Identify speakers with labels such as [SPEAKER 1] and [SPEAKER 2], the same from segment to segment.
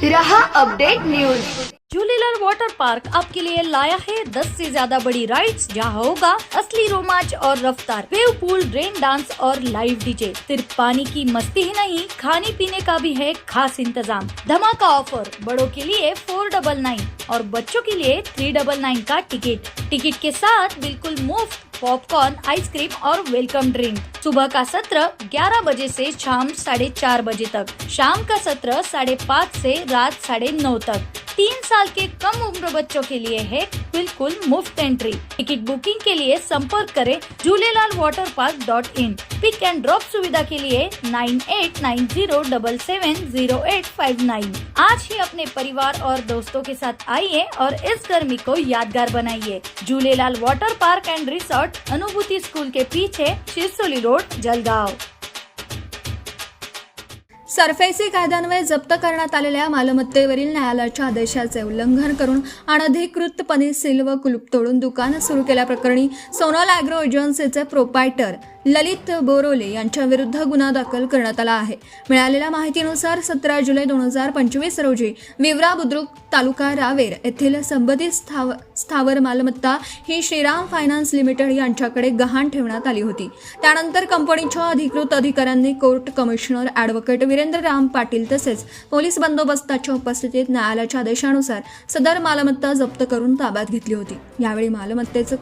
[SPEAKER 1] रहा update news.
[SPEAKER 2] Jhulelal water park आपके लिए लाया है 10 से ज्यादा बड़ी राइड्स, जहां होगा असली रोमांच और रफ्तार, वेव पूल, रेन डांस और लाइव डीजे। सिर्फ पानी की मस्ती ही नहीं, खाने पीने का भी है खास इंतजाम। धमाका ऑफर, बड़ों के लिए 499 और बच्चों के लिए 399 का टिकट के साथ बिल्कुल मुफ्त पॉपकॉर्न, आइसक्रीम और वेलकम ड्रिंक। सुबह का सत्र 11 बजे से शाम 4:30 बजे तक, शाम का सत्र 5:30 से रात 9:30 तक। 3 साल के कम उम्र बच्चों के लिए है बिल्कुल मुफ्त एंट्री। टिकट बुकिंग के लिए संपर्क करें jhulelalwaterpark.in। पिक एंड ड्रॉप सुविधा के लिए 9890770859। आज ही अपने परिवार और दोस्तों के साथ आइए और इस गर्मी को यादगार बनाइए। Jhulelal water park end resort, अनुभूति स्कूल के पीछे, शिरसोली रोड, जलगाव।
[SPEAKER 3] सरफेसी कायद्यान्वये जप्त करण्यात आलेल्या मालमत्तेवरील न्यायालयाच्या आदेशाचे उल्लंघन करून अनधिकृतपणे सील व कुलूप तोडून दुकान सुरू केल्याप्रकरणी सोनल ॲग्रो एजन्सीचे प्रोप्रायटर ललित बोरोले यांच्या विरुद्ध गुन्हा दाखल करण्यात आला आहे। मिळालेल्या माहितीनुसार 17 जुलै 2025 रोजी विवरा बुद्रुक, तालुका रावेर येथील संबंधित स्थावर मालमत्ता ही श्रीराम फायनान्स लिमिटेड यांच्याकडे गहाण ठेवण्यात आली होती। त्यानंतर कंपनीच्या अधिकृत अधिकाऱ्यांनी court commissioner advocate Virendra Ram Patil तसेच पोलीस बंदोबस्ताच्या उपस्थितीत न्यायालयाच्या आदेशानुसार सदर मालमत्ता जप्त करून ताब्यात घेतली होती। यावेळी मालमत्तेला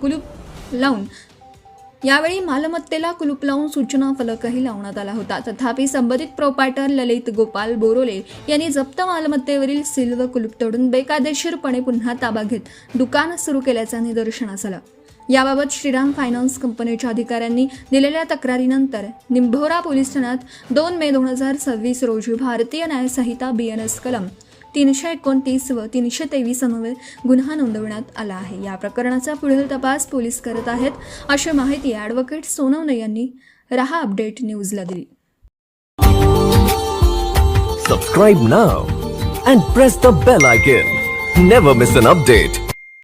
[SPEAKER 3] कुलूप लावून सूचना फलकही लावण्यात आला होता। तथापि संबंधित प्रोप्रायटर ललित गोपाल बोरोले यांनी जप्त मालमत्तेवरील सील व कुलूप तोडून बेकायदेशीरपणे पुन्हा ताबा घेत दुकान सुरू केल्याचं निदर्शनास आलं। याबाबत श्रीराम फायनान्स कंपनीच्या अधिकाऱ्यांनी दिलेल्या तक्रारीनंतर निंभोरा पोलीस ठाण्यात 2 मे 2026 रोजी भारतीय न्याय संहिता BNS कलम 329 व 323 अन्वये गुन्हा नोंदवण्यात आला आहे। या प्रकरणाचा पुढील तपास पोलीस करत आहेत, अशी माहिती ॲडव्होकेट सोनवणे यांनी रहा अपडेट न्यूजला दिली।
[SPEAKER 4] Subscribe now and press the bell icon. Never miss an update.